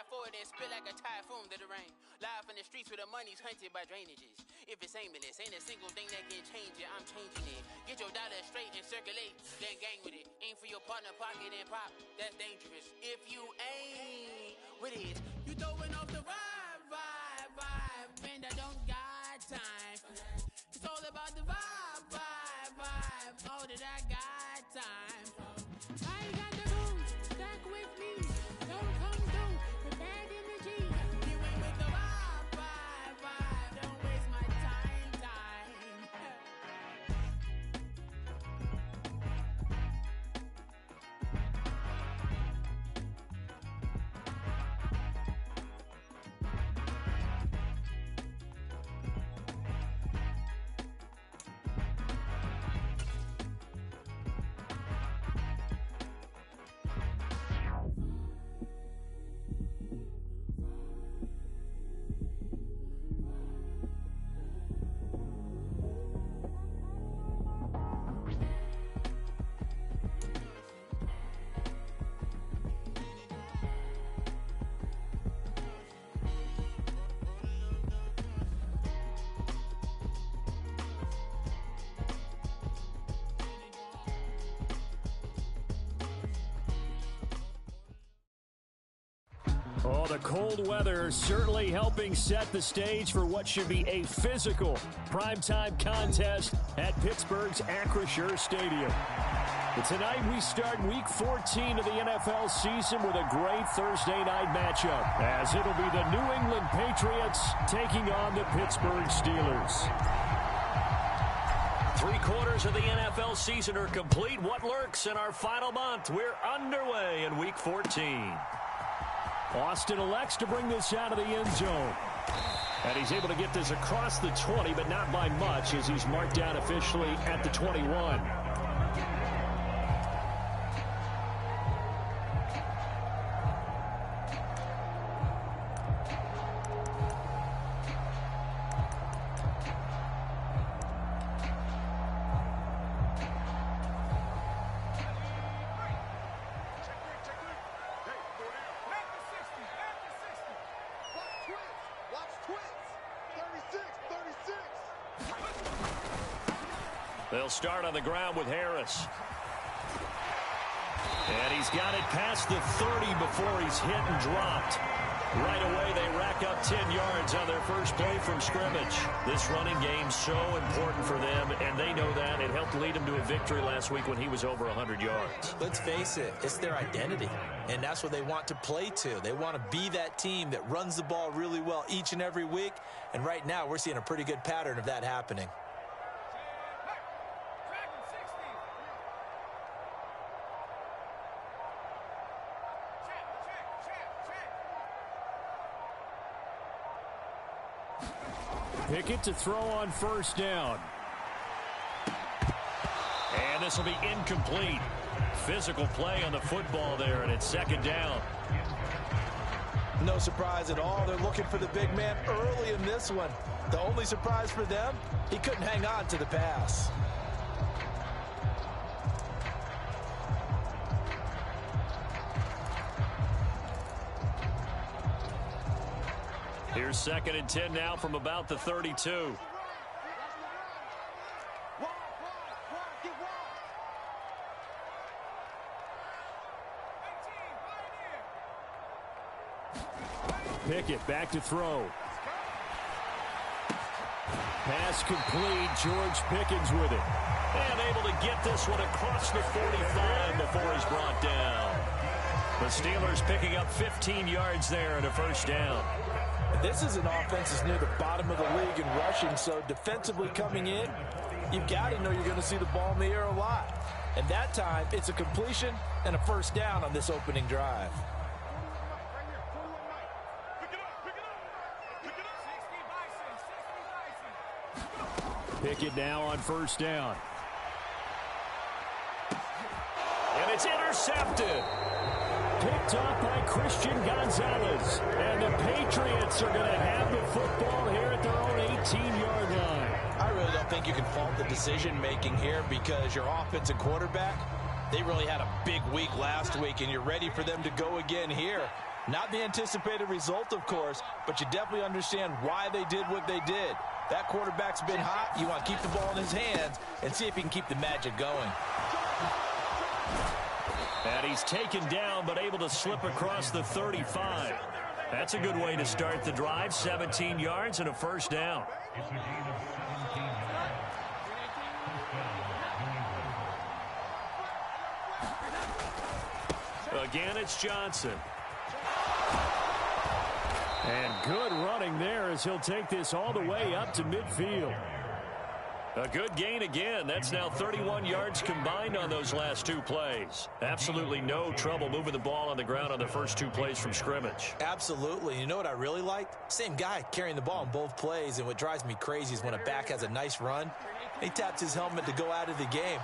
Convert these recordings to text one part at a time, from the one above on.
Drive forward and spit like a typhoon to the rain. Live in the streets where the money's hunted by drainages. If it's aimless, ain't a single thing that can change it. I'm changing it. Get your dollar straight and circulate, then gang with it. Aim for your partner pocket and pop. That's dangerous. If you ain't with it, you throwing off the vibe. Man, I don't got time. It's all about the vibe. All that I got time. I ain't got the rules. Stack with me. Don't come through with bad energy. You ain't with the vibe. Don't waste my time. Oh, the cold weather certainly helping set the stage for what should be a physical primetime contest at Pittsburgh's Acrisure Stadium. But tonight we start Week 14 of the NFL season with a great Thursday night matchup, as it'll be the New England Patriots taking on the Pittsburgh Steelers. 3/4 of the NFL season are complete. What lurks in our final month? We're underway in Week 14. Austin elects to bring this out of the end zone. And he's able to get this across the 20, but not by much, as he's marked down officially at the 21. They'll start on the ground with Harris. And he's got it past the 30 before he's hit and dropped. Right away, they rack up 10 yards on their first play from scrimmage. This running game's so important for them, and they know that. It helped lead them to a victory last week when he was over 100 yards. Let's face it, it's their identity, and that's what they want to play to. They want to be that team that runs the ball really well each and every week, and right now we're seeing a pretty good pattern of that happening. Pickett to throw on first down. And this will be incomplete. Physical play on the football there, and it's second down. No surprise at all. They're looking for the big man early in this one. The only surprise for them, he couldn't hang on to the pass. Here's 2nd and 10 now from about the 32. Pickett back to throw. Pass complete. George Pickens with it. And able to get this one across the 45 before he's brought down. The Steelers picking up 15 yards there and a first down. This is an offense that's near the bottom of the league in rushing, so defensively coming in, you've got to know you're going to see the ball in the air a lot. And that time, it's a completion and a first down on this opening drive. Pickett now on first down. And it's intercepted. Picked up by Christian Gonzalez. And the Patriots are going to have the football here at their own 18-yard line. I really don't think you can fault the decision-making here, because your offensive quarterback, they really had a big week last week, and you're ready for them to go again here. Not the anticipated result, of course, but you definitely understand why they did what they did. That quarterback's been hot. You want to keep the ball in his hands and see if he can keep the magic going. And he's taken down, but able to slip across the 35. That's a good way to start the drive. 17 yards and a first down. Again, it's Johnson. And good running there as he'll take this all the way up to midfield. A good gain again. That's now 31 yards combined on those last two plays. Absolutely no trouble moving the ball on the ground on the first two plays from scrimmage. Absolutely. You know what I really liked? Same guy carrying the ball in both plays, and what drives me crazy is when a back has a nice run, he taps his helmet to go out of the game.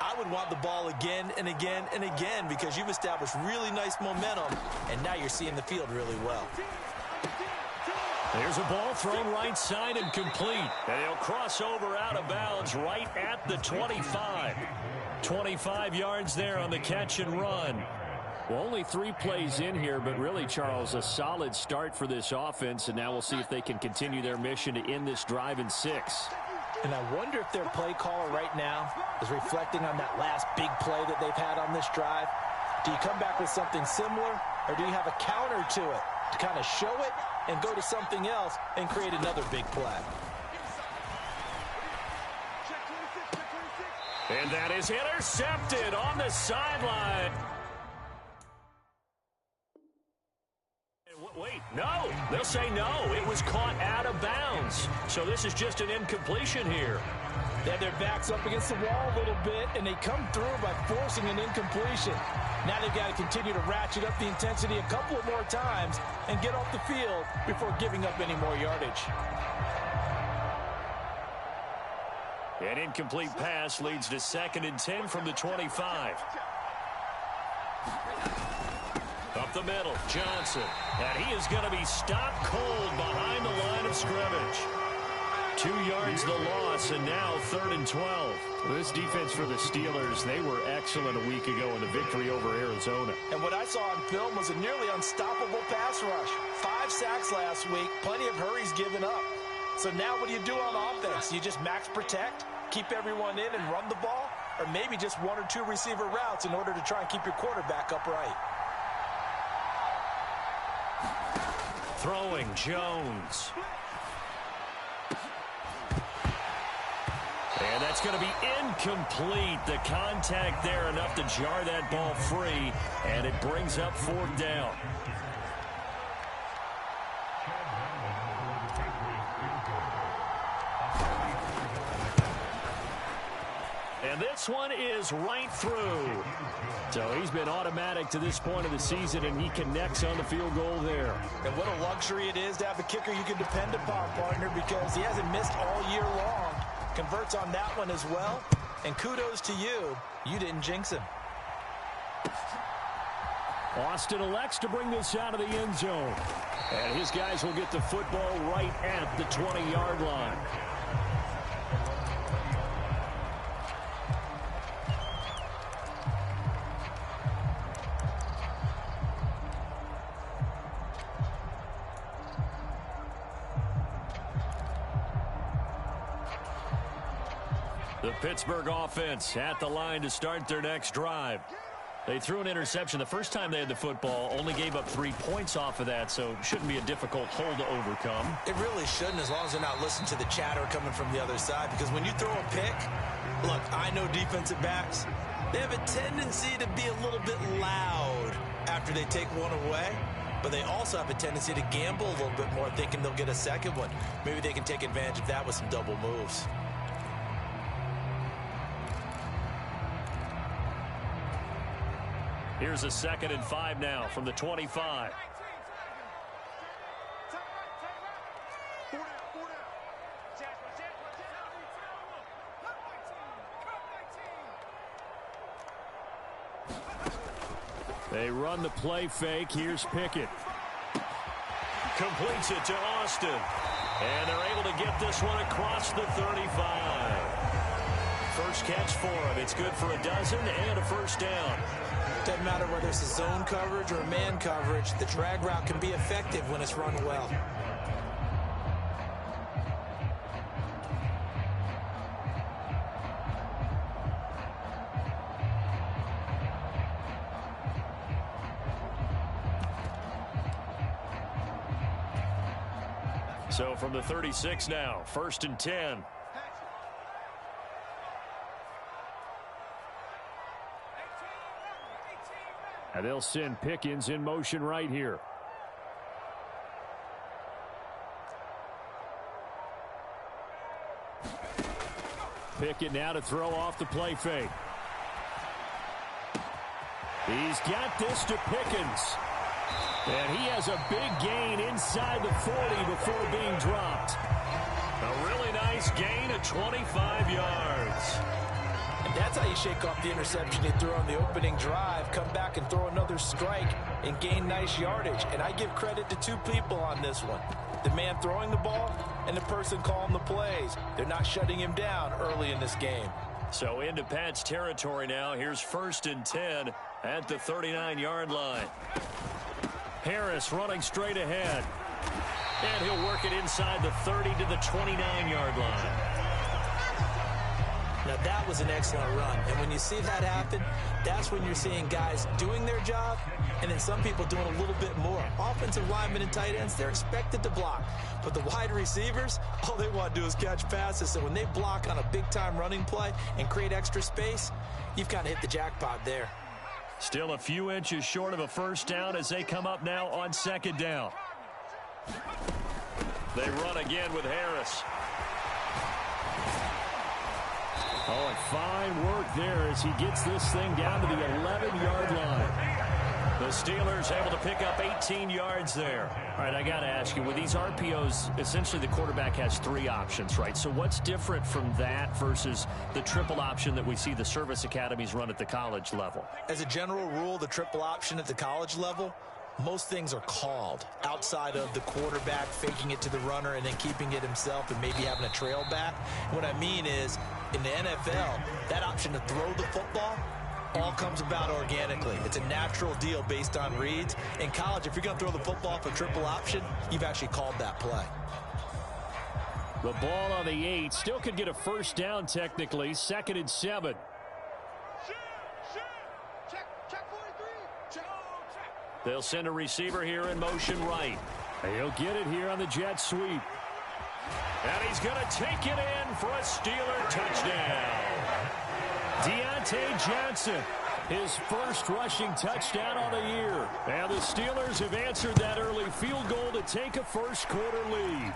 I would want the ball again and again and again because you've established really nice momentum, and now you're seeing the field really well. There's a ball thrown right side and complete. And he'll cross over out of bounds right at the 25. 25 yards there on the catch and run. Well, only 3 plays in here, but really, Charles, a solid start for this offense. And now we'll see if they can continue their mission to end this drive in 6. And I wonder if their play caller right now is reflecting on that last big play that they've had on this drive. Do you come back with something similar, or do you have a counter to it to kind of show it and go to something else and create another big play? And that is intercepted on the sideline. Wait, no. They'll say no. It was caught out of bounds. So this is just an incompletion here. They had their backs up against the wall a little bit, and they come through by forcing an incompletion. Now they've got to continue to ratchet up the intensity a couple of more times and get off the field before giving up any more yardage. An incomplete pass leads to 2nd and 10 from the 25. Up the middle, Johnson. And he is going to be stopped cold behind the line of scrimmage. 2 yards the loss, and now 3rd and 12. This defense for the Steelers, they were excellent a week ago in the victory over Arizona. And what I saw on film was a nearly unstoppable pass rush. 5 sacks last week, plenty of hurries given up. So now what do you do on offense? You just max protect, keep everyone in and run the ball, or maybe just 1 or 2 receiver routes in order to try and keep your quarterback upright. Throwing, Jones. And that's going to be incomplete. The contact there enough to jar that ball free, and it brings up 4th down. And this one is right through. So he's been automatic to this point of the season, and he connects on the field goal there. And what a luxury it is to have a kicker you can depend upon, partner, because he hasn't missed all year long. Converts on that one as well. And kudos to you. You didn't jinx him. Austin elects to bring this out of the end zone. And his guys will get the football right at the 20-yard line. The Pittsburgh offense at the line to start their next drive. They threw an interception the first time they had the football, only gave up 3 points off of that, so it shouldn't be a difficult hole to overcome. It really shouldn't, as long as they're not listening to the chatter coming from the other side, because when you throw a pick, look, I know defensive backs, they have a tendency to be a little bit loud after they take one away, but they also have a tendency to gamble a little bit more, thinking they'll get a second one. Maybe they can take advantage of that with some double moves. Here's a 2nd and 5 now from the 25. They run the play fake. Here's Pickett. Completes it to Austin. And they're able to get this one across the 35. First catch for him. It's good for a dozen and a first down. Doesn't matter whether it's a zone coverage or a man coverage, the drag route can be effective when it's run well. So from the 36 now, 1st and 10. And they'll send Pickens in motion right here. Pickett now to throw off the play fake. He's got this to Pickens. And he has a big gain inside the 40 before being dropped. A really nice gain of 25 yards. And that's how you shake off the interception you threw on the opening drive, come back and throw another strike and gain nice yardage. And I give credit to two people on this one. The man throwing the ball and the person calling the plays. They're not shutting him down early in this game. So into Pat's territory now. Here's 1st and 10 at the 39-yard line. Harris running straight ahead. And he'll work it inside the 30 to the 29-yard line. Now that was an excellent run. And when you see that happen, that's when you're seeing guys doing their job and then some people doing a little bit more. Offensive linemen and tight ends, they're expected to block. But the wide receivers, all they want to do is catch passes. So when they block on a big-time running play and create extra space, you've kind of hit the jackpot there. Still a few inches short of a first down as they come up now on 2nd down. They run again with Harris. Oh, and fine work there as he gets this thing down to the 11-yard line. The Steelers able to pick up 18 yards there. All right, I got to ask you, with these RPOs, essentially the quarterback has 3 options, right? So what's different from that versus the triple option that we see the service academies run at the college level? As a general rule, the triple option at the college level, most things are called outside of the quarterback faking it to the runner and then keeping it himself and maybe having a trail back. What I mean is, in the NFL, that option to throw the football all comes about organically. It's a natural deal based on reads. In college, if you're going to throw the football for triple option, you've actually called that play. The ball on the 8 still could get a first down technically. 2nd and 7. They'll send a receiver here in motion right. He'll get it here on the jet sweep. And he's going to take it in for a Steeler touchdown. Deontay Johnson, his first rushing touchdown on the year. And the Steelers have answered that early field goal to take a first-quarter lead.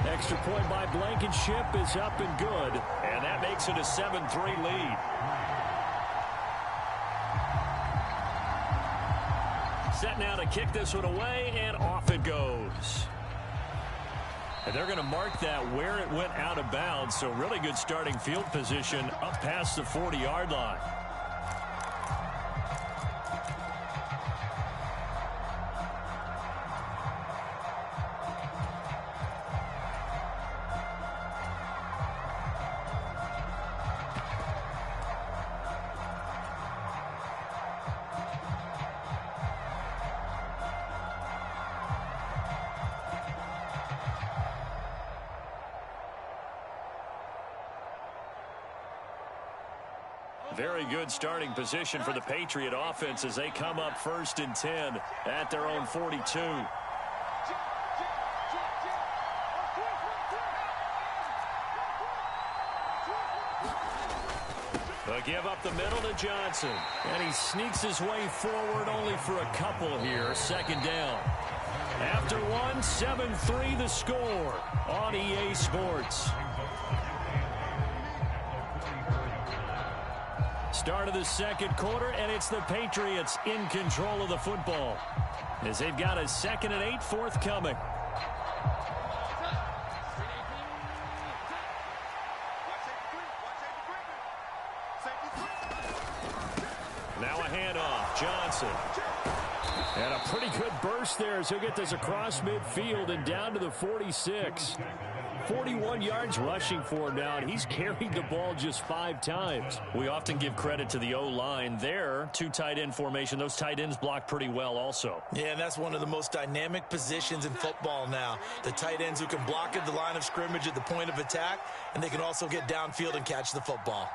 Extra point by Blankenship is up and good. And that makes it a 7-3 lead. Set now to kick this one away, and off it goes. And they're going to mark that where it went out of bounds, so really good starting field position up past the 40-yard line. Very good starting position for the Patriot offense as they come up 1st and 10 at their own 42. They'll give up the middle to Johnson. And he sneaks his way forward only for a couple here. 2nd down. After one, 7-3 the score on EA Sports. Start of the 2nd quarter, and it's the Patriots in control of the football as they've got a 2nd and 8 forthcoming. Now a handoff. Johnson. And a pretty good burst there as he'll get this across midfield and down to the 46. 41 yards rushing for him now, and he's carried the ball just 5 times. We often give credit to the O-line there. 2 tight end formation. Those tight ends block pretty well also. Yeah, and that's one of the most dynamic positions in football now. The tight ends who can block at the line of scrimmage at the point of attack, and they can also get downfield and catch the football.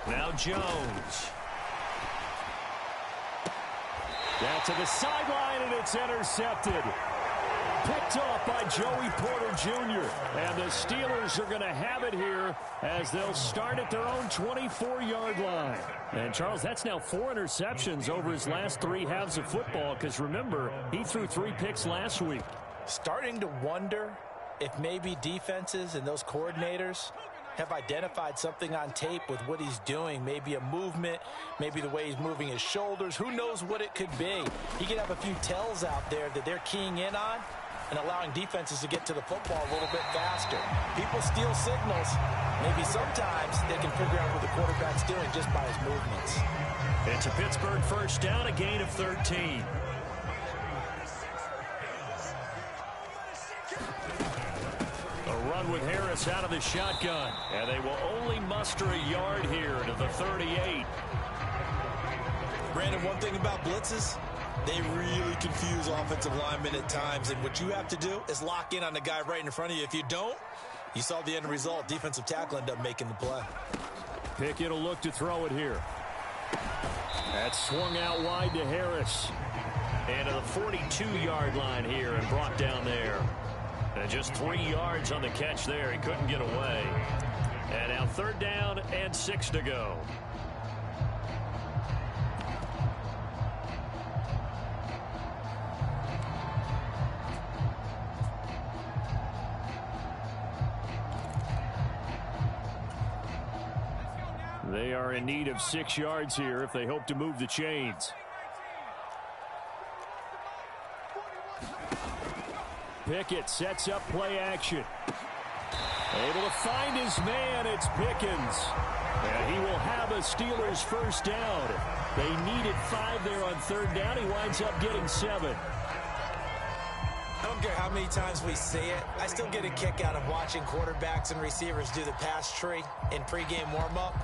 Now Jones. Down to the sideline, and it's intercepted. Picked off by Joey Porter Jr. And the Steelers are going to have it here as they'll start at their own 24-yard line. And, Charles, that's now 4 interceptions over his last 3 halves of football because, remember, he threw 3 picks last week. Starting to wonder if maybe defenses and those coordinators have identified something on tape with what he's doing. Maybe a movement, maybe the way he's moving his shoulders. Who knows what it could be? He could have a few tells out there that they're keying in on and allowing defenses to get to the football a little bit faster. People steal signals. Maybe sometimes they can figure out what the quarterback's doing just by his movements. It's a Pittsburgh first down, a gain of 13. Run with Harris out of the shotgun, and they will only muster a yard here to the 38. Brandon, one thing about blitzes, they really confuse offensive linemen at times, and what you have to do is lock in on the guy right in front of you. If you don't, you saw the end result. Defensive tackle ended up making the play. Pickett will look to throw it here. That's swung out wide to Harris. And to the 42-yard line here and brought down there. And just 3 yards on the catch there. He couldn't get away. And now 3rd down and 6 to go. They are in need of 6 yards here if they hope to move the chains. Pickett sets up play action. Able to find his man. It's Pickens. And he will have a Steelers first down. They needed 5 there on 3rd down. He winds up getting 7. I don't care how many times we see it. I still get a kick out of watching quarterbacks and receivers do the pass tree in pregame warm-up.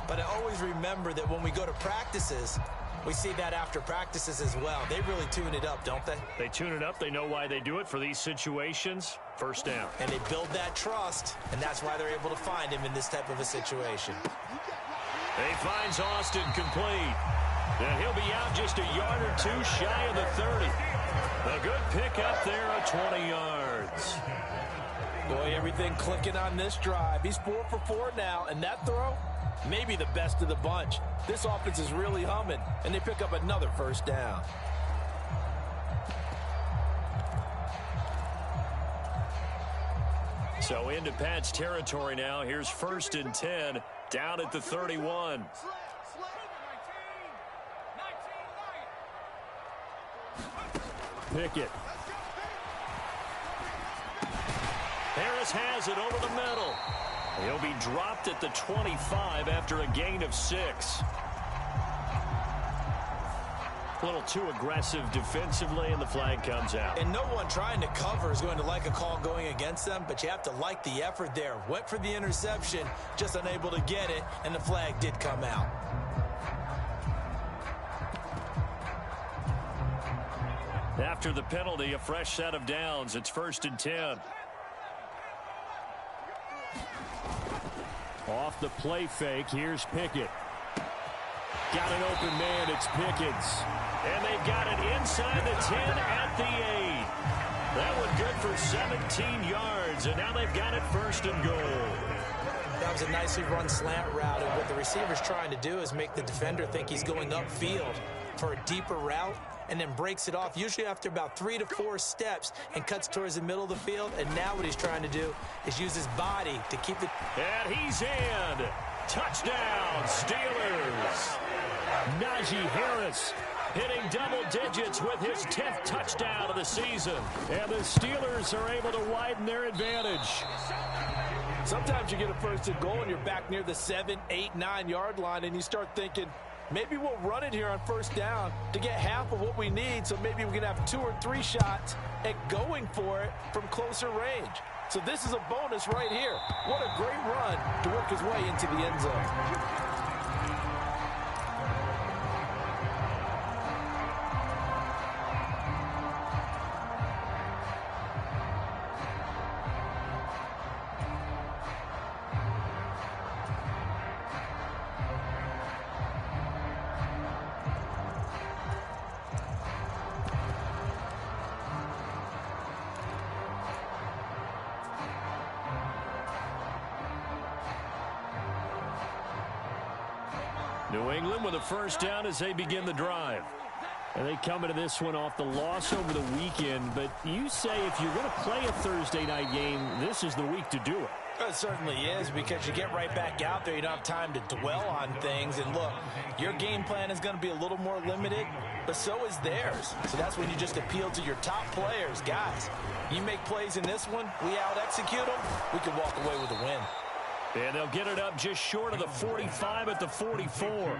But I always remember that when we go to practices, we see that after practices as well. They really tune it up, don't they? They tune it up. They know why they do it for these situations. First down. And they build that trust, and that's why they're able to find him in this type of a situation. He finds Austin complete. And he'll be out just a yard or 2 shy of the 30. A good pick up there at 20 yards. Boy, everything clicking on this drive. He's 4 for 4 now, and that throw, maybe the best of the bunch. This offense is really humming, and they pick up another first down. So into Pat's territory now. Here's 1st and 10, down at the 31. Pickett. Harris has it over the middle. He'll be dropped at the 25 after a gain of 6. A little too aggressive defensively, and the flag comes out. And no one trying to cover is going to like a call going against them, but you have to like the effort there. Went for the interception, just unable to get it, and the flag did come out. After the penalty, a fresh set of downs. It's 1st and 10. Off the play fake, here's Pickett. Got an open man, it's Pickens. And they've got it inside the 10 at the 8. That one good for 17 yards, and now they've got it 1st and goal. That was a nicely run slant route, and what the receiver's trying to do is make the defender think he's going upfield for a deeper route, and then breaks it off, usually after about 3 to 4 steps, and cuts towards the middle of the field. And now what he's trying to do is use his body to keep it. And he's in. Touchdown, Steelers. Najee Harris hitting double digits with his 10th touchdown of the season. And the Steelers are able to widen their advantage. Sometimes you get a first and goal and you're back near the 7, 8, 9-yard line, and you start thinking, maybe we'll run it here on first down to get half of what we need, so maybe we can have 2 or 3 shots at going for it from closer range. So this is a bonus right here. What a great run to work his way into the end zone. New England with a first down as they begin the drive. And they come into this one off the loss over the weekend. But you say if you're going to play a Thursday night game, this is the week to do it. It certainly is, because you get right back out there. You don't have time to dwell on things. And look, your game plan is going to be a little more limited, but so is theirs. So that's when you just appeal to your top players. Guys, you make plays in this one, we out-execute them, we can walk away with a win. And they'll get it up just short of the 45 at the 44.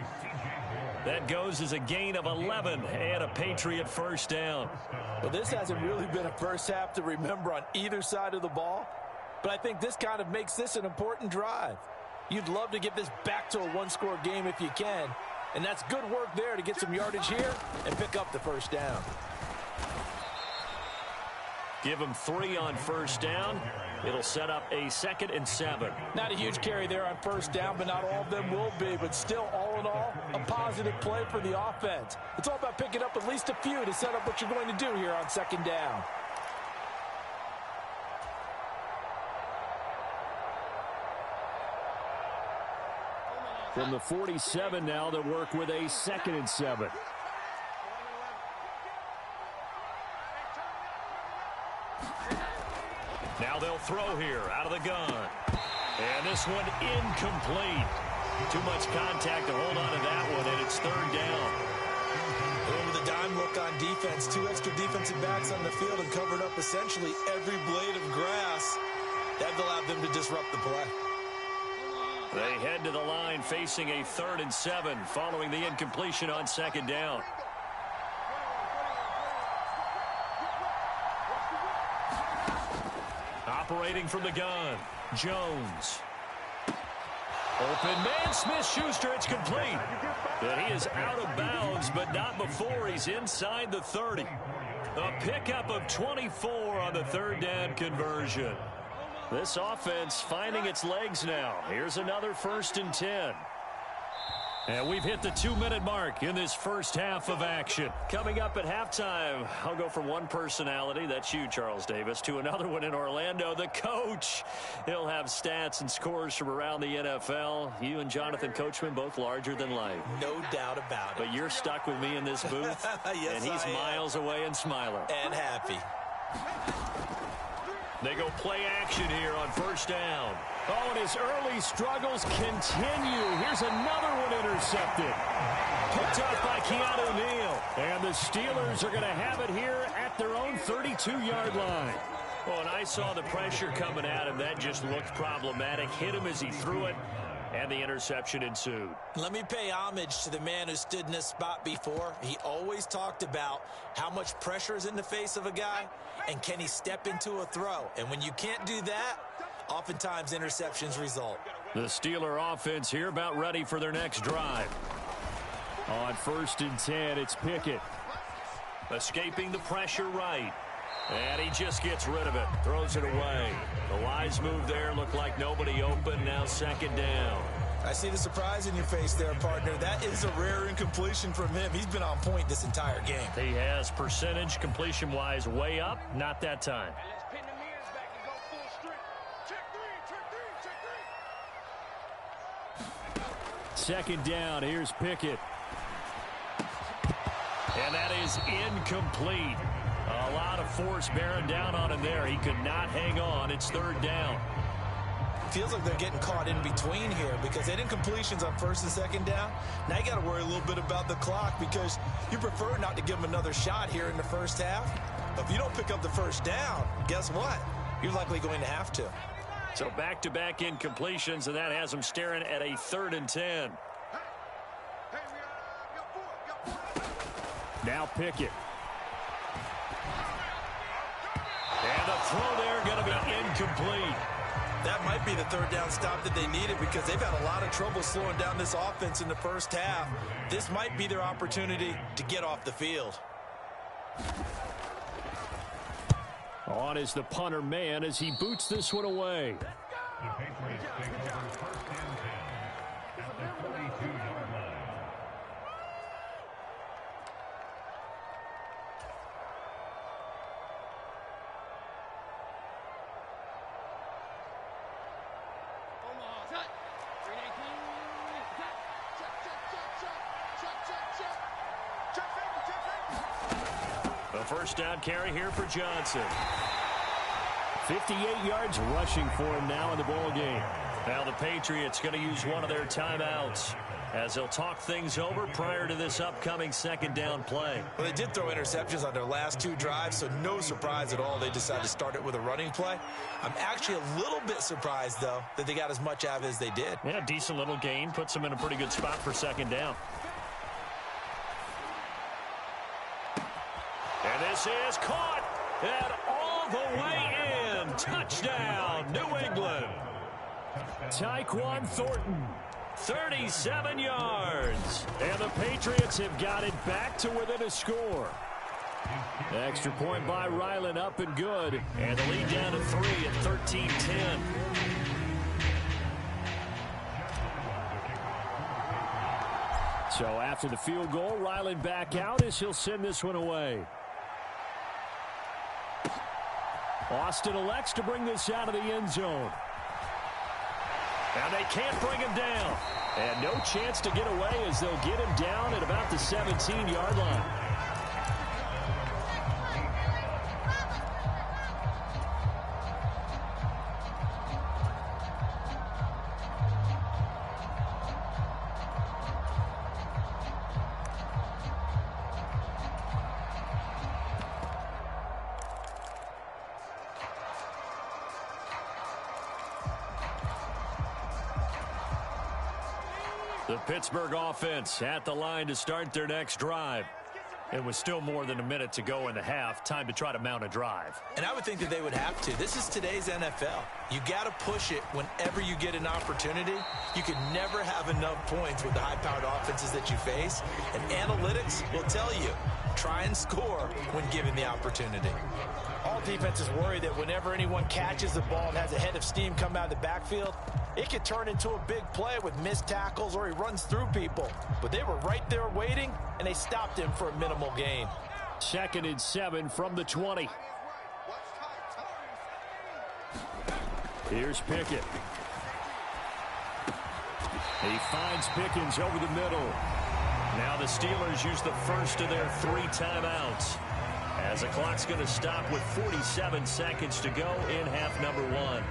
That goes as a gain of 11 and a Patriot first down. Well, this hasn't really been a first half to remember on either side of the ball, but I think this kind of makes this an important drive. You'd love to get this back to a one-score game if you can, and that's good work there to get some yardage here and pick up the first down. Give them 3 on first down. It'll set up a 2nd and 7. Not a huge carry there on first down, but not all of them will be. But still, all in all, a positive play for the offense. It's all about picking up at least a few to set up what you're going to do here on 2nd down. From the 47 now, they'll work with a 2nd and 7. Now they'll throw here out of the gun. And this one incomplete. Too much contact to hold on to that one, and it's 3rd down. With a dime look on defense, 2 extra defensive backs on the field and covered up essentially every blade of grass. That allowed them to disrupt the play. They head to the line facing a 3rd and 7 following the incompletion on 2nd down. Operating from the gun, Jones. Open man, Smith-Schuster, it's complete. And he is out of bounds, but not before he's inside the 30. A pickup of 24 on the 3rd down conversion. This offense finding its legs now. Here's another 1st and 10. And we've hit the 2-minute mark in this first half of action. Coming up at halftime, I'll go from one personality, that's you, Charles Davis, to another one in Orlando, the coach. He'll have stats and scores from around the NFL. You and Jonathan Coachman, both larger than life. No doubt about it. But you're stuck with me in this booth, yes, and he's miles away and smiling. And happy. They go play action here on first down. Oh, and his early struggles continue. Here's another one intercepted. Picked off by Keanu Neal. And the Steelers are going to have it here at their own 32-yard line. Oh, and I saw the pressure coming at him. That just looked problematic. Hit him as he threw it, and the interception ensued. Let me pay homage to the man who stood in this spot before. He always talked about how much pressure is in the face of a guy, and can he step into a throw. And when you can't do that, oftentimes interceptions result. The Steeler offense here about ready for their next drive. On 1st and 10, it's Pickett. Escaping the pressure right. And he just gets rid of it. Throws it away. The wise move there looked like nobody open. Now 2nd down. I see the surprise in your face there, partner. That is a rare incompletion from him. He's been on point this entire game. He has percentage completion-wise way up. Not that time. Second down. Here's Pickett. And that is incomplete. A lot of force bearing down on him there. He could not hang on. It's 3rd down. Feels like they're getting caught in between here because they had incompletions on 1st and 2nd down. Now you got to worry a little bit about the clock because you prefer not to give them another shot here in the first half. But if you don't pick up the first down, guess what? You're likely going to have to. So back-to-back incompletions, and that has them staring at a 3rd and 10. Now Pickett. And the throw there going to be incomplete. That might be the 3rd down stop that they needed because they've had a lot of trouble slowing down this offense in the first half. This might be their opportunity to get off the field. On is the punter man as he boots this one away. The Patriots take over 1st and 10 at the 42-yard line. A 1st down carry here for Johnson. 58 yards rushing for him now in the ball game. Now the Patriots going to use one of their timeouts as they'll talk things over prior to this upcoming 2nd down play. Well, they did throw interceptions on their last 2 drives, so no surprise at all they decided to start it with a running play. I'm actually a little bit surprised, though, that they got as much out of it as they did. Yeah, decent little gain. Puts them in a pretty good spot for 2nd down. And this is caught and all the way in. Touchdown, New England. Tyquan Thornton. 37 yards. And the Patriots have got it back to within a score. Extra point by Ryland up and good. And the lead down to 3 at 13-10. So after the field goal, Ryland back out as he'll send this one away. Austin elects to bring this out of the end zone. And they can't bring him down. And no chance to get away as they'll get him down at about the 17-yard line. The Pittsburgh offense at the line to start their next drive. It was still more than a minute to go in the half. Time to try to mount a drive. And I would think that they would have to. This is today's NFL. You got to push it whenever you get an opportunity. You can never have enough points with the high-powered offenses that you face. And analytics will tell you, try and score when given the opportunity. All defenses worry that whenever anyone catches the ball and has a head of steam come out of the backfield, it could turn into a big play with missed tackles or he runs through people. But they were right there waiting, and they stopped him for a minimal gain. 2nd and 7 from the 20. Here's Pickett. He finds Pickens over the middle. Now the Steelers use the first of their 3 timeouts, as the clock's going to stop with 47 seconds to go in half number 1.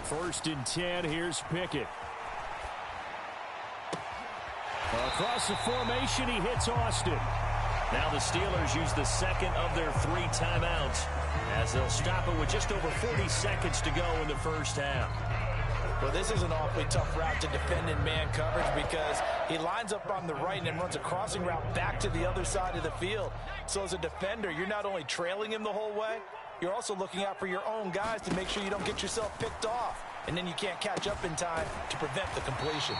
First and 10, here's Pickett. Across the formation, he hits Austin. Now the Steelers use the second of their 3 timeouts, as they'll stop it with just over 40 seconds to go in the first half. Well, this is an awfully tough route to defend in man coverage because he lines up on the right and then runs a crossing route back to the other side of the field. So as a defender, you're not only trailing him the whole way, you're also looking out for your own guys to make sure you don't get yourself picked off. And then you can't catch up in time to prevent the completion.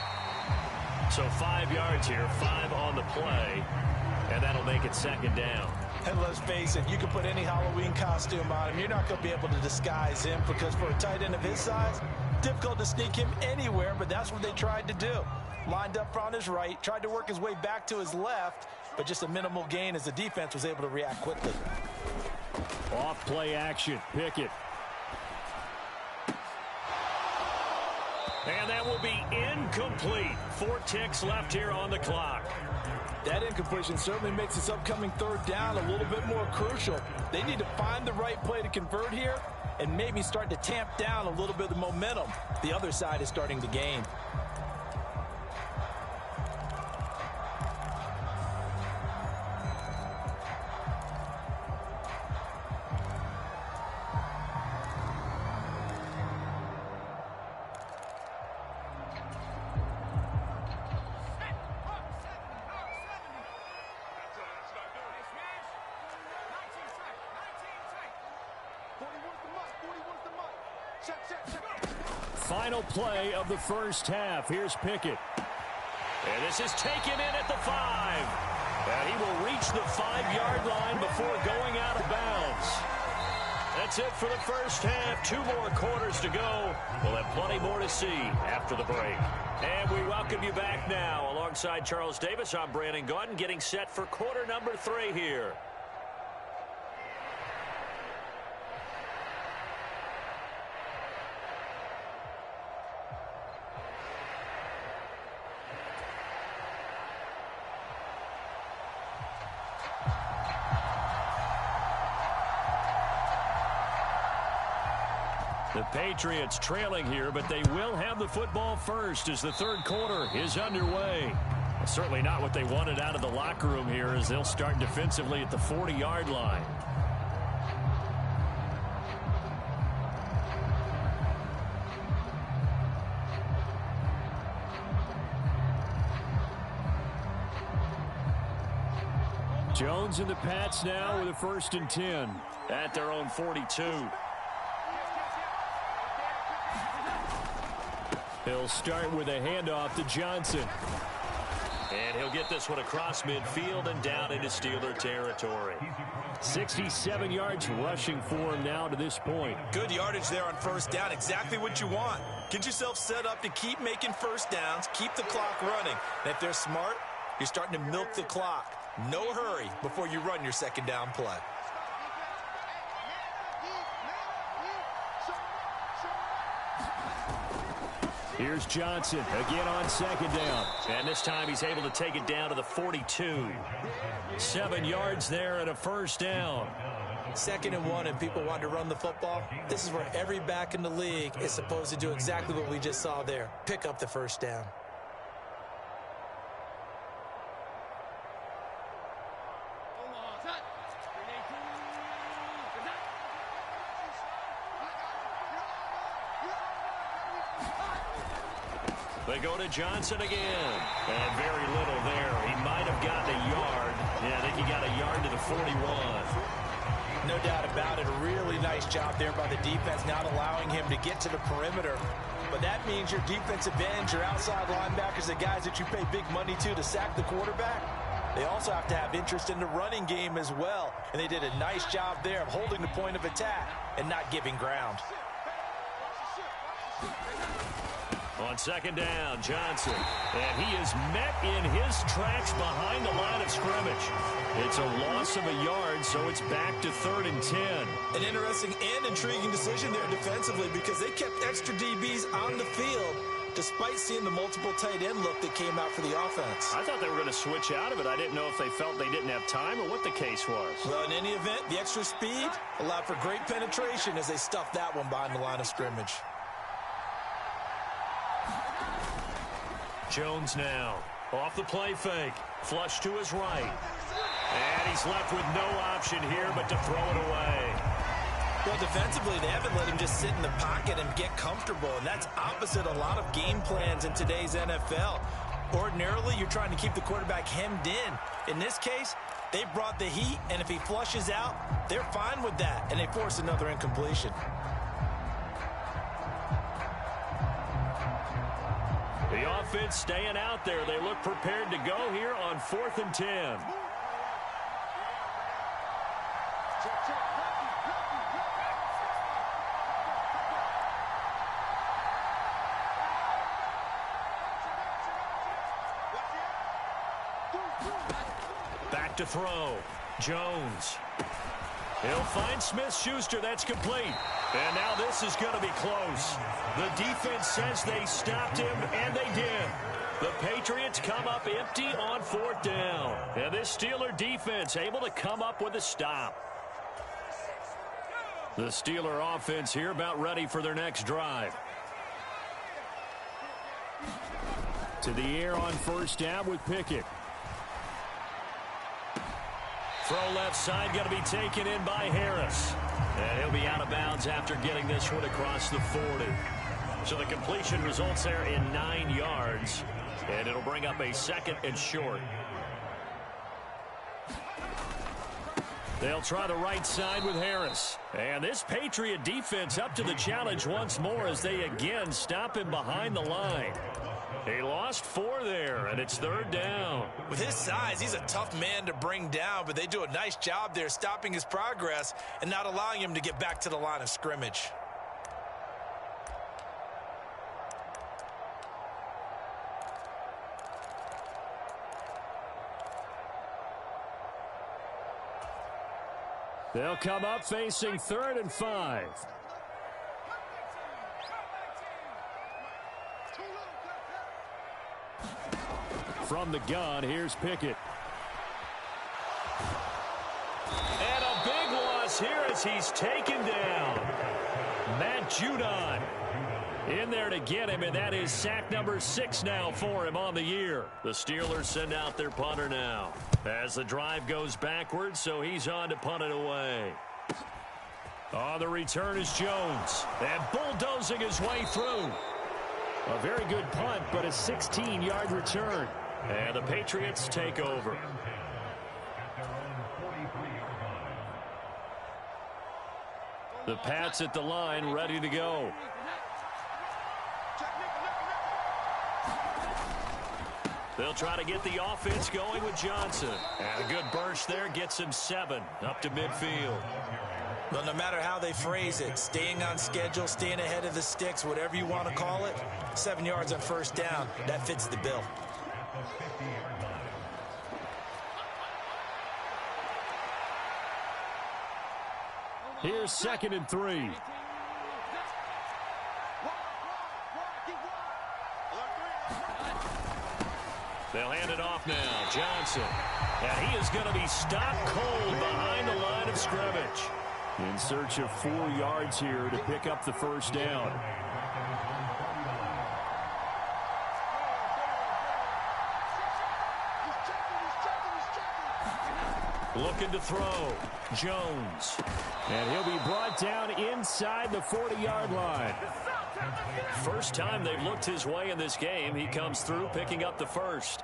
So 5 yards here, 5 on the play, and that'll make it 2nd down. And let's face it, you can put any Halloween costume on him. You're not going to be able to disguise him because for a tight end of his size, difficult to sneak him anywhere, but that's what they tried to do. Lined up on his right, tried to work his way back to his left, but just a minimal gain as the defense was able to react quickly. Off play action. Pickett. And that will be incomplete. 4 ticks left here on the clock. That incompletion certainly makes this upcoming third down a little bit more crucial. They need to find the right play to convert here and maybe start to tamp down a little bit of the momentum the other side is starting to gain. Final play of the first half. Here's Pickett. And this is taken in at the 5. And he will reach the 5-yard line before going out of bounds. That's it for the first half. 2 more quarters to go. We'll have plenty more to see after the break. And we welcome you back now. Alongside Charles Davis, I'm Brandon Gaudin, getting set for quarter number 3 here. The Patriots trailing here, but they will have the football first as the third quarter is underway. Well, certainly not what they wanted out of the locker room here as they'll start defensively at the 40-yard line. Jones and the Pats now with a 1st and 10 at their own 42. He'll start with a handoff to Johnson. And he'll get this one across midfield and down into Steeler territory. 67 yards rushing for him now to this point. Good yardage there on first down. Exactly what you want. Get yourself set up to keep making first downs, keep the clock running. And if they're smart, you're starting to milk the clock. No hurry before you run your second down play. Here's Johnson again on second down. And this time he's able to take it down to the 42. 7 yards there and a first down. 2nd and 1 and people want to run the football. This is where every back in the league is supposed to do exactly what we just saw there. Pick up the first down. They go to Johnson again. And very little there. He might have gotten a yard. Yeah, I think he got a yard to the 41. No doubt about it. A really nice job there by the defense, not allowing him to get to the perimeter. But that means your defensive ends, your outside linebackers, the guys that you pay big money to sack the quarterback, they also have to have interest in the running game as well. And they did a nice job there of holding the point of attack and not giving ground. On second down, Johnson. And he is met in his tracks behind the line of scrimmage. It's a loss of a yard, so it's back to 3rd and 10. An interesting and intriguing decision there defensively because they kept extra DBs on the field despite seeing the multiple tight end look that came out for the offense. I thought they were going to switch out of it. I didn't know if they felt they didn't have time or what the case was. Well, in any event, the extra speed allowed for great penetration as they stuffed that one behind the line of scrimmage. Jones now off the play fake. Flush to his right. And he's left with no option here but to throw it away. Well, defensively, they haven't let him just sit in the pocket and get comfortable, and that's opposite a lot of game plans in today's NFL. Ordinarily, you're trying to keep the quarterback hemmed in. In this case, they brought the heat, and if he flushes out, they're fine with that, and they force another incompletion. The offense staying out there. They look prepared to go here on 4th and 10. to throw. Jones. He'll find Smith-Schuster. That's complete. And now this is going to be close. The defense says they stopped him, and they did. The Patriots come up empty on 4th down. And this Steeler defense able to come up with a stop. The Steeler offense here about ready for their next drive. To the air on 1st down with Pickett. Throw left side going to be taken in by Harris. And he'll be out of bounds after getting this one across the 40. So the completion results there in 9 yards. And it'll bring up a 2nd and short. They'll try the right side with Harris. And this Patriot defense up to the challenge once more as they again stop him behind the line. He lost 4 there, and it's 3rd down. With his size, he's a tough man to bring down, but they do a nice job there stopping his progress and not allowing him to get back to the line of scrimmage. They'll come up facing 3rd and 5. From the gun, here's Pickett. And a big loss here as he's taken down. Matt Judon in there to get him, and that is sack number 6 now for him on the year. The Steelers send out their punter now as the drive goes backwards, so he's on to punt it away. On the return is Jones, and bulldozing his way through. A very good punt, but a 16-yard return. And the Patriots take over. The Pats at the line, ready to go. They'll try to get the offense going with Johnson. And a good burst there gets him 7 up to midfield. Well, no matter how they phrase it, staying on schedule, staying ahead of the sticks, whatever you want to call it, 7 yards on 1st down, that fits the bill. Here's 2nd and 3. They'll hand it off now. Johnson. And he is going to be stopped cold behind the line of scrimmage. In search of 4 yards here to pick up the 1st down. Looking to throw. Jones. And he'll be brought down inside the 40-yard line. First time they've looked his way in this game. He comes through picking up the 1st.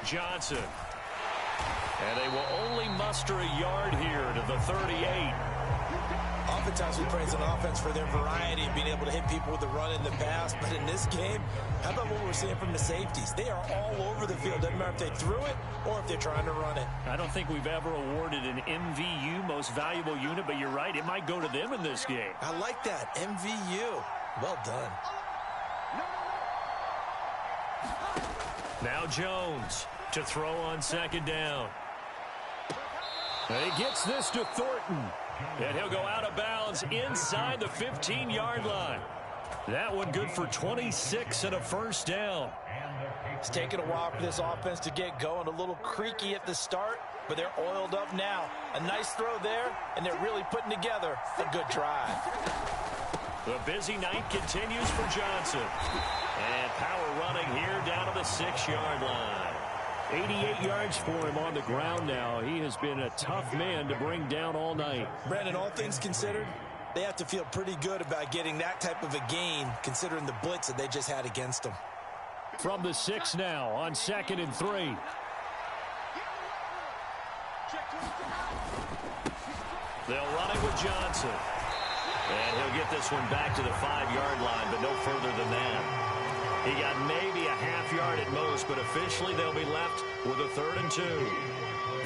Johnson. And they will only muster a yard here to the 38. Oftentimes we praise an offense for their variety of being able to hit people with the run in the pass, but in this game, how about what we're seeing from the safeties? They are all over the field. Doesn't matter if they threw it or if they're trying to run it. I don't think we've ever awarded an MVU, most valuable unit, but you're right, it might go to them in this game. I like that, MVU. Well done. Now Jones to throw on 2nd down. And he gets this to Thornton. And he'll go out of bounds inside the 15-yard line. That one good for 26 and a 1st down. It's taken a while for this offense to get going. A little creaky at the start, but they're oiled up now. A nice throw there, and they're really putting together a good drive. The busy night continues for Johnson. And power running here down to the 6-yard line. 88 yards for him on the ground now. He has been a tough man to bring down all night. Brandon, all things considered, they have to feel pretty good about getting that type of a gain, considering the blitz that they just had against them. From the 6 now on 2nd and 3. They'll run it with Johnson. And he'll get this one back to the 5-yard line, but no further than that. He got maybe a half yard at most, but officially they'll be left with a 3rd and 2.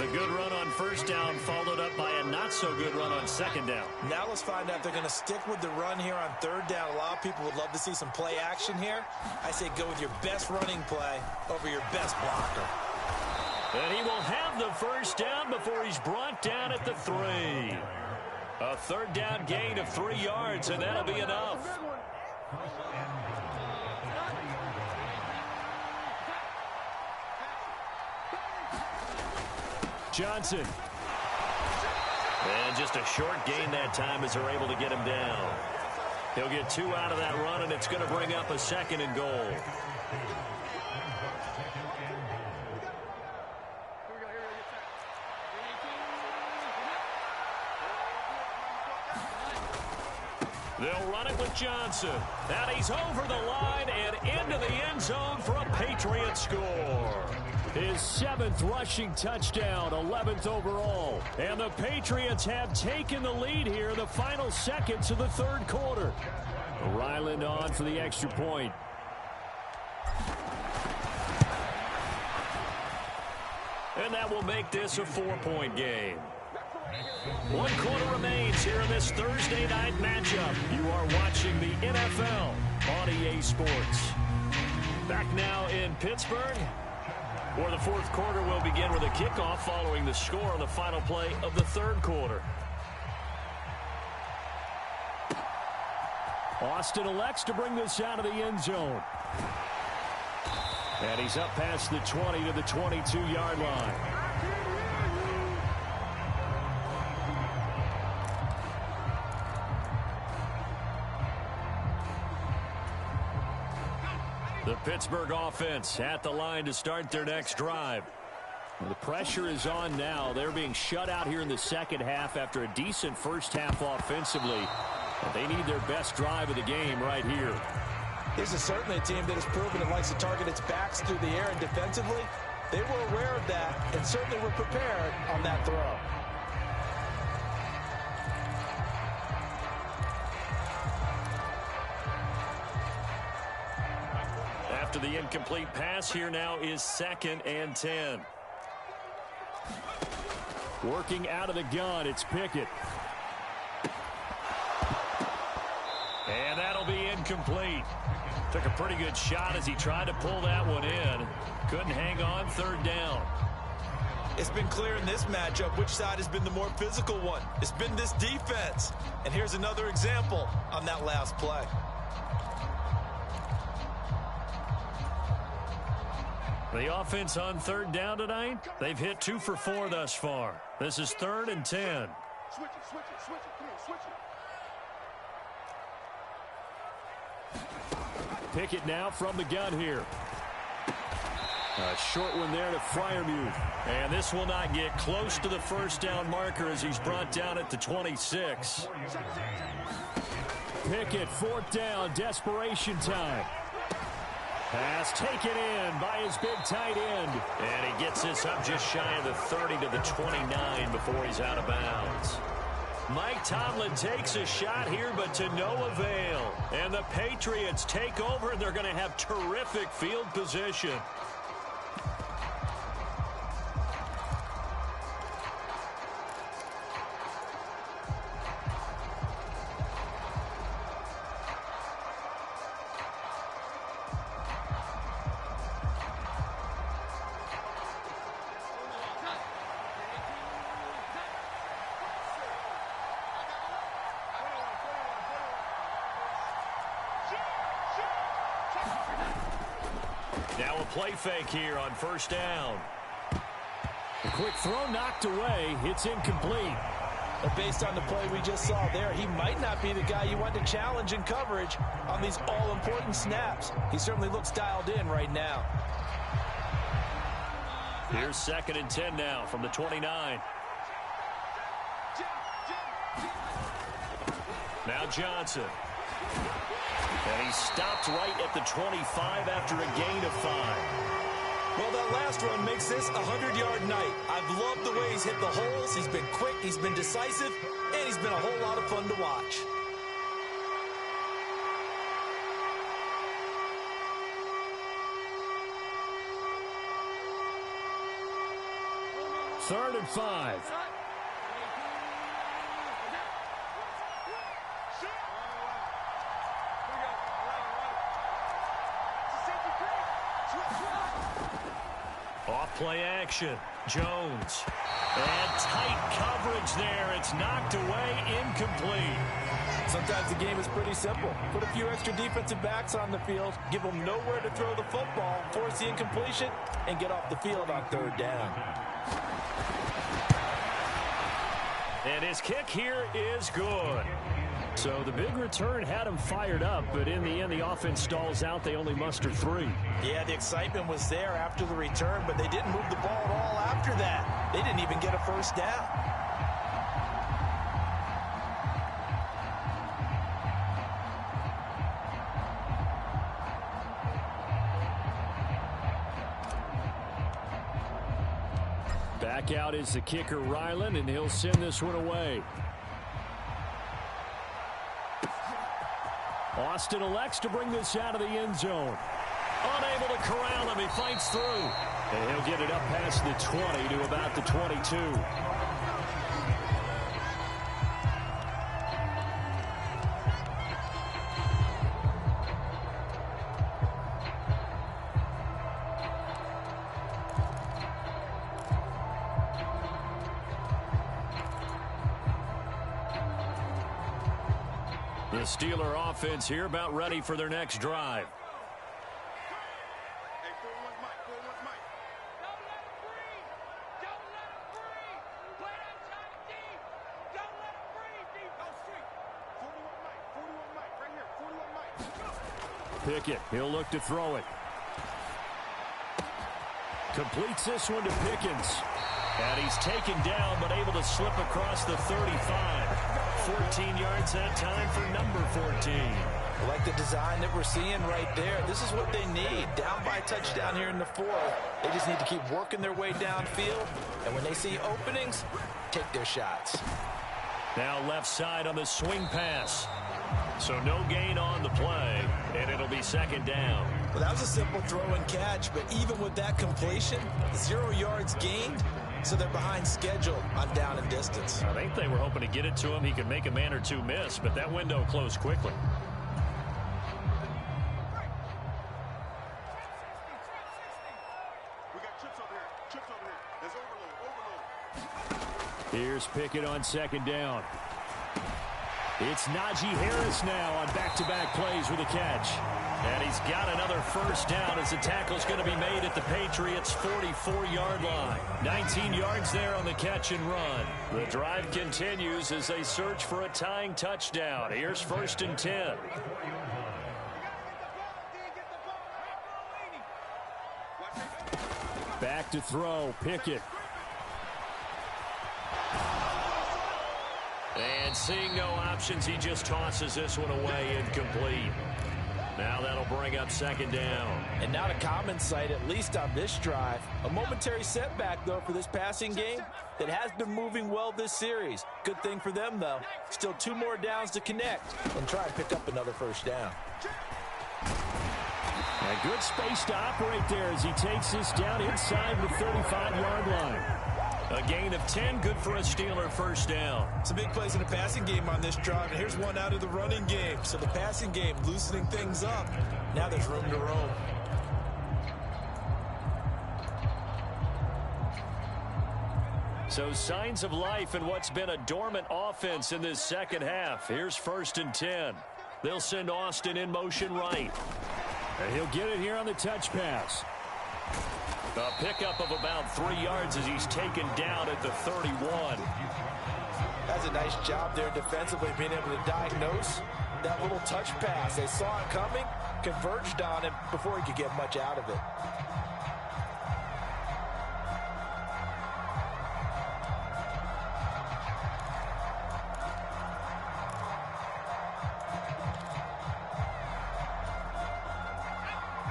The good run on 1st down followed up by a not so good run on second down. Now let's find out if they're going to stick with the run here on third down. A lot of people would love to see some play action here. I say go with your best running play over your best blocker. And he will have the first down before he's brought down at the 3. A third down gain of 3 yards, and that'll be enough. Johnson. And just a short gain that time as they're able to get him down. He'll get 2 out of that run, and it's going to bring up a 2nd and goal. They'll run it with Johnson. And he's over the line and into the end zone for a Patriots score. His 7th rushing touchdown, 11th overall. And the Patriots have taken the lead here in the final seconds of the third quarter. Ryland on for the extra point. And that will make this a 4-point game. 1 quarter remains here in this Thursday night matchup. You are watching the NFL on EA Sports. Back now in Pittsburgh, where the fourth quarter will begin with a kickoff following the score on the final play of the third quarter. Austin elects to bring this out of the end zone. And he's up past the 20 to the 22-yard line. The Pittsburgh offense at the line to start their next drive. The pressure is on now. They're being shut out here in the second half after a decent first half offensively. But they need their best drive of the game right here. This is certainly a team that has proven it likes to target its backs through the air, and defensively, they were aware of that and certainly were prepared on that throw. After the incomplete pass, here now is 2nd and 10. Working out of the gun, it's Pickett. And that'll be incomplete. Took a pretty good shot as he tried to pull that one in. Couldn't hang on, third down. It's been clear in this matchup which side has been the more physical one. It's been this defense. And here's another example on that last play. The offense on third down tonight, they've hit 2 for 4 thus far. This is 3rd and 10. Switch it, switch it, switch it. Come on, switch it. Pickett now from the gun here. A short one there to Freiermuth. And this will not get close to the first down marker as he's brought down at the 26. Pickett, 4th down, desperation time. Pass taken in by his big tight end. And he gets this up just shy of the 30 to the 29 before he's out of bounds. Mike Tomlin takes a shot here, but to no avail. And the Patriots take over, and they're going to have terrific field position. Now a play fake here on first down. A quick throw knocked away. It's incomplete. But based on the play we just saw there, he might not be the guy you want to challenge in coverage on these all-important snaps. He certainly looks dialed in right now. Here's 2nd and 10 now from the 29. Now Johnson. And he stopped right at the 25 after a gain of 5. Well, that last run makes this a 100-yard night. I've loved the way he's hit the holes. He's been quick, he's been decisive, and he's been a whole lot of fun to watch. Third and 5. Play action. Jones. And tight coverage there. It's knocked away, incomplete. Sometimes the game is pretty simple. Put a few extra defensive backs on the field, give them nowhere to throw the football, force the incompletion, and get off the field on third down. And his kick here is good. So the big return had him fired up, but in the end, the offense stalls out. They only muster 3. Yeah, the excitement was there after the return, but they didn't move the ball at all after that. They didn't even get a first down. Back out is the kicker, Ryland, and he'll send this one away. Austin elects to bring this out of the end zone. Unable to corral him. He fights through. And he'll get it up past the 20 to about the 22. The Steeler offense here about ready for their next drive. Hey, 41 Mike, 41 Mike. Don't let him breathe. Don't let him breathe. Play that shot deep. Don't let him breathe, deep. Go straight. 41 Mike, right here, 41 Mike. Go. Pickett, he'll look to throw it. Completes this one to Pickens. And he's taken down, but able to slip across the 35. 14 yards that time for number 14. I like the design that we're seeing right there. This is what they need. Down by a touchdown here in the 4th. They just need to keep working their way downfield. And when they see openings, take their shots. Now left side on the swing pass. So no gain on the play, and it'll be second down. Well, that was a simple throw and catch, but even with that completion, 0 yards gained, so they're behind schedule on down and distance. I think they were hoping to get it to him. He could make a man or two miss, but that window closed quickly. We got chips over here. Chips over here. There's overload. Here's Pickett on second down. It's Najee Harris now on back-to-back plays with a catch. And he's got another first down as the tackle's going to be made at the Patriots' 44-yard line. 19 yards there on the catch and run. The drive continues as they search for a tying touchdown. Here's 1st and 10. Back to throw, Pickett. And seeing no options, he just tosses this one away, incomplete. Now that'll bring up second down. And not a common sight, at least on this drive. A momentary setback, though, for this passing game that has been moving well this series. Good thing for them, though. Still 2 more downs to connect and try and pick up another first down. A good space to operate there as he takes this down inside the 35-yard line. A gain of 10, good for a Steeler first down. Some big plays in the passing game on this drive, and here's one out of the running game. So the passing game loosening things up. Now there's room to roam. So signs of life in what's been a dormant offense in this second half. Here's 1st and 10. They'll send Austin in motion right. And he'll get it here on the touch pass. A pickup of about 3 yards as he's taken down at the 31. That's a nice job there defensively, being able to diagnose that little touch pass. They saw it coming, converged on him before he could get much out of it.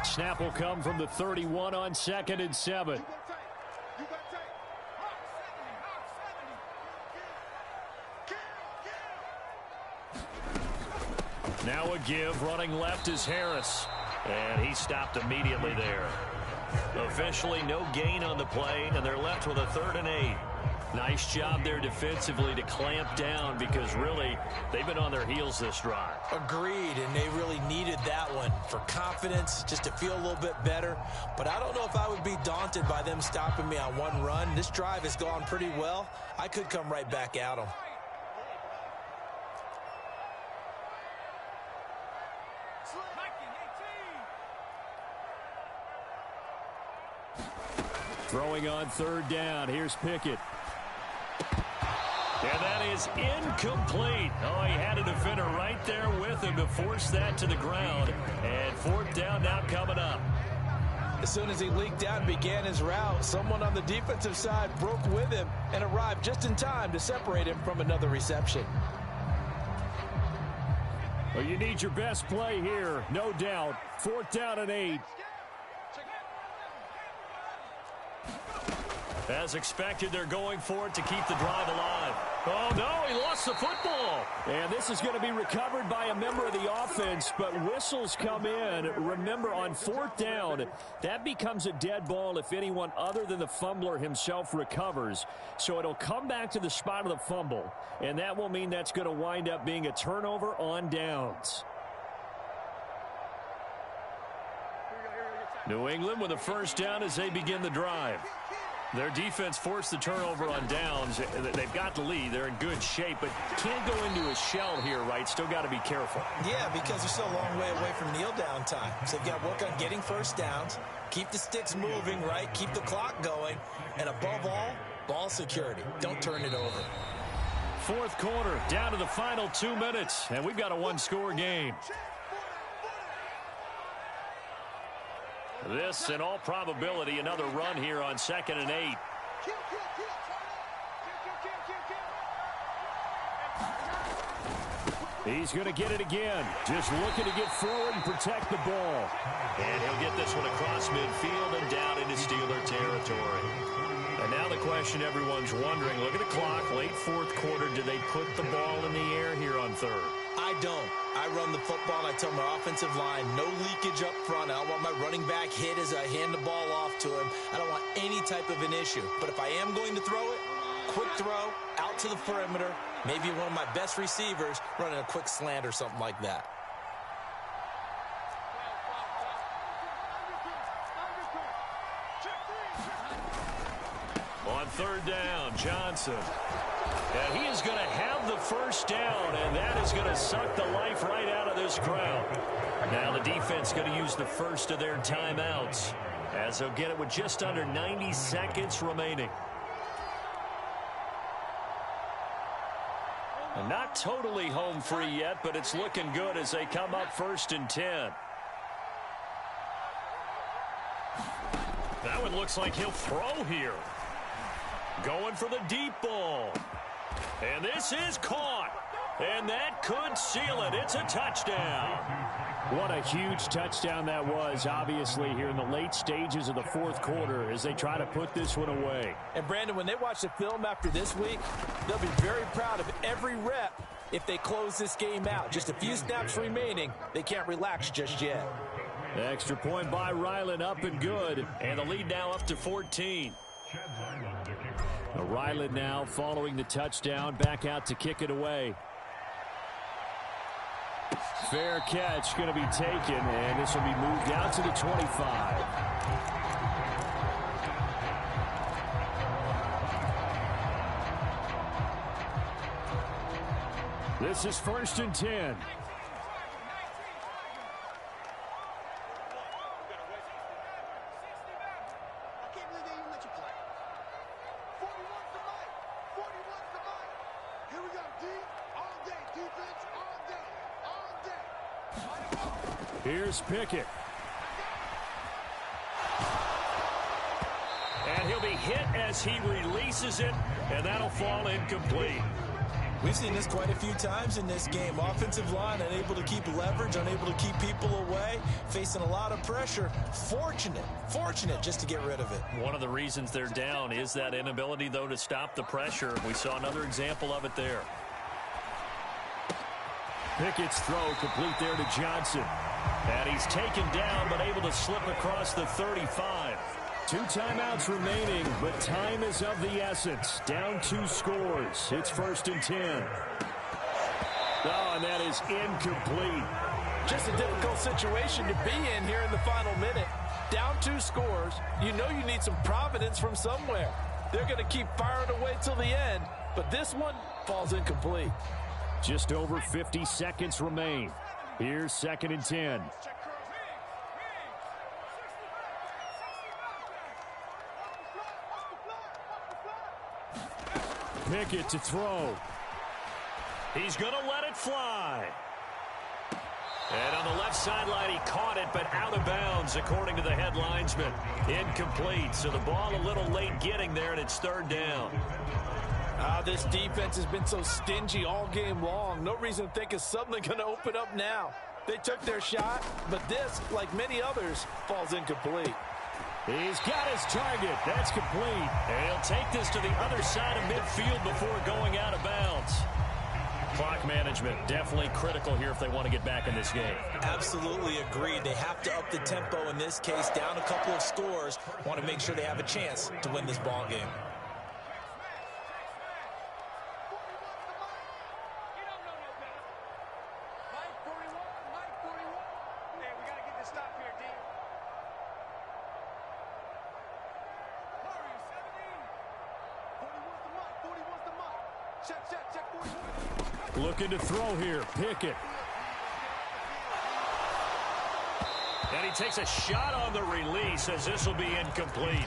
Snap will come from the 31 on 2nd and 7. You got tape. Now a give, running left is Harris. And he stopped immediately there. Officially no gain on the play, and they're left with a 3rd and 8. Nice job there defensively to clamp down because really they've been on their heels this drive. Agreed, and they really needed that one for confidence, just to feel a little bit better. But I don't know if I would be daunted by them stopping me on one run. This drive has gone pretty well. I could come right back at them. Throwing on third down. Here's Pickett. And that is incomplete. Oh, he had a defender right there with him to force that to the ground. And fourth down now coming up. As soon as he leaked out and began his route, someone on the defensive side broke with him and arrived just in time to separate him from another reception. Well, you need your best play here, no doubt. Fourth down and 8. As expected, they're going for it to keep the drive alive. Oh, no, he lost the football. And this is going to be recovered by a member of the offense, but whistles come in. Remember, on fourth down, that becomes a dead ball if anyone other than the fumbler himself recovers. So it'll come back to the spot of the fumble, and that will mean that's going to wind up being a turnover on downs. New England with a first down as they begin the drive. Their defense forced the turnover on downs. They've got the lead. They're in good shape, but can't go into a shell here, right? Still got to be careful. Yeah, because they're still a long way away from kneel down time. So they've got to work on getting first downs, keep the sticks moving, right? Keep the clock going, and above all, ball security. Don't turn it over. Fourth quarter, down to the final 2 minutes, and we've got a one-score game. This, in all probability, another run here on 2nd and 8. He's going to get it again. Just looking to get forward and protect the ball. And he'll get this one across midfield and down into Steeler territory. And now the question everyone's wondering, look at the clock, late fourth quarter, do they put the ball in the air here on third? I don't. I run the football, and I tell my offensive line, no leakage up front. I don't want my running back hit as I hand the ball off to him. I don't want any type of an issue. But if I am going to throw it, quick throw, out to the perimeter, maybe one of my best receivers running a quick slant or something like that. On third down, Johnson. And he is going to have the first down, and that is going to suck the life right out of this crowd. Now the defense going to use the first of their timeouts as they'll get it with just under 90 seconds remaining. And not totally home free yet, but it's looking good as they come up 1st and 10. That one looks like he'll throw here. Going for the deep ball. And this is caught. And that could seal it. It's a touchdown. What a huge touchdown that was, obviously, here in the late stages of the fourth quarter as they try to put this one away. And, Brandon, when they watch the film after this week, they'll be very proud of every rep if they close this game out. Just a few snaps remaining. They can't relax just yet. Extra point by Ryland, up and good. And the lead now up to 14. Ryland now following the touchdown, back out to kick it away. Fair catch going to be taken, and this will be moved out to the 25. This is 1st and 10. Here's Pickett. And he'll be hit as he releases it, and that'll fall incomplete. We've seen this quite a few times in this game. Offensive line unable to keep leverage, unable to keep people away, facing a lot of pressure. Fortunate just to get rid of it. One of the reasons they're down is that inability, though, to stop the pressure. We saw another example of it there. Pickett's throw complete there to Johnson. And he's taken down but able to slip across the 35. 2 timeouts remaining, but time is of the essence. Down 2 scores. It's 1st and 10. Oh, and that is incomplete. Just a difficult situation to be in here in the final minute. Down 2 scores. You know you need some providence from somewhere. They're going to keep firing away till the end, but this one falls incomplete. Just over 50 seconds remain. Here's 2nd and 10. Pickett to throw. He's going to let it fly. And on the left sideline, he caught it, but out of bounds, according to the head linesman. Incomplete, so the ball a little late getting there, and it's 3rd down. This defense has been so stingy all game long. No reason to think it's suddenly going to open up now. They took their shot, but this, like many others, falls incomplete. He's got his target. That's complete. And he'll take this to the other side of midfield before going out of bounds. Clock management definitely critical here if they want to get back in this game. Absolutely agreed. They have to up the tempo in this case, down a couple of scores. Want to make sure they have a chance to win this ball game. Looking to throw here. Pickett. And he takes a shot on the release as this will be incomplete.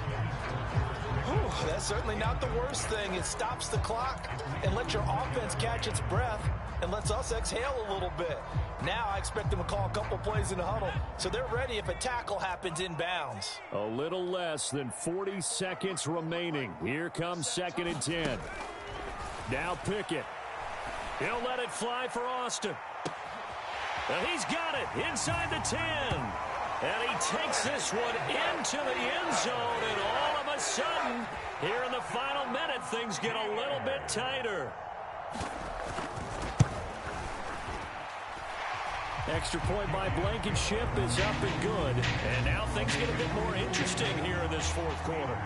Whew, that's certainly not the worst thing. It stops the clock and lets your offense catch its breath and lets us exhale a little bit. Now I expect them to call a couple plays in the huddle so they're ready if a tackle happens inbounds. A little less than 40 seconds remaining. Here comes 2nd and 10. Now Pickett. He'll let it fly for Austin. And he's got it inside the 10. And he takes this one into the end zone. And all of a sudden, here in the final minute, things get a little bit tighter. Extra point by Blankenship is up and good. And now things get a bit more interesting here in this 4th quarter.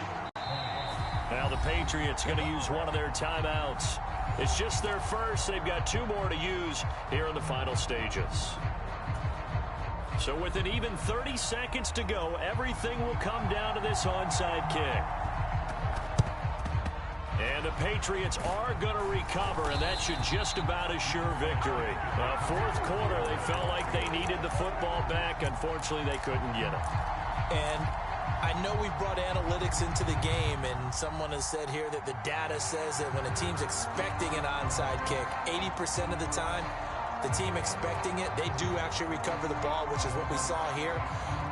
Now the Patriots going to use one of their timeouts. It's just their first. They've got 2 more to use here in the final stages. So with an even 30 seconds to go, everything will come down to this onside kick. And the Patriots are going to recover, and that should just about assure victory. 4th quarter, they felt like they needed the football back. Unfortunately, they couldn't get it. And I know we brought analytics into the game, and someone has said here that the data says that when a team's expecting an onside kick, 80% of the time, the team expecting it, they do actually recover the ball, which is what we saw here.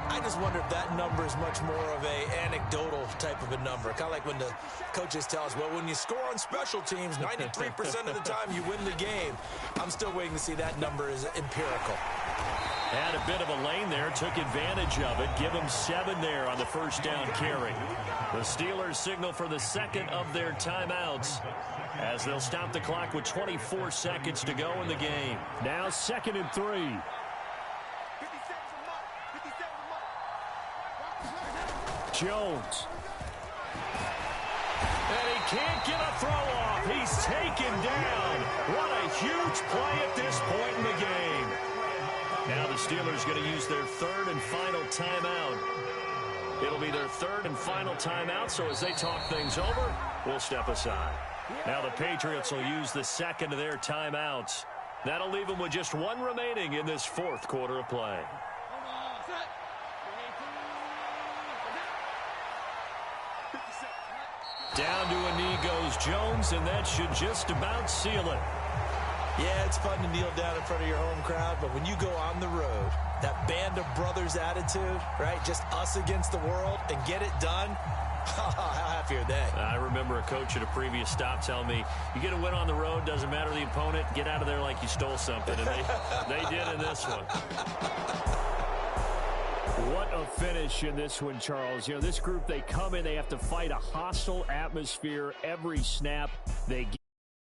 I just wonder if that number is much more of a anecdotal type of a number. Kind of like when the coaches tell us, well, when you score on special teams, 93% of the time you win the game. I'm still waiting to see that number is empirical. Had a bit of a lane there, took advantage of it. Give them 7 there on the 1st down carry. The Steelers signal for the 2nd of their timeouts as they'll stop the clock with 24 seconds to go in the game. Now 2nd and 3. Jones. And he can't get a throw off. He's taken down. What a huge play at this point in the game. Now the Steelers going to use their 3rd and final timeout. It'll be their 3rd and final timeout, so as they talk things over, we'll step aside. Now the Patriots will use the 2nd of their timeouts. That'll leave them with just 1 remaining in this 4th quarter of play. Down to a knee goes Jones, and that should just about seal it. Yeah, it's fun to kneel down in front of your home crowd, but when you go on the road, that band of brothers attitude, right, just us against the world, and get it done, how happy are they? I remember a coach at a previous stop telling me, you get a win on the road, doesn't matter the opponent, get out of there like you stole something, and they did in this one. What a finish in this one, Charles. You know, this group, they come in, they have to fight a hostile atmosphere every snap. They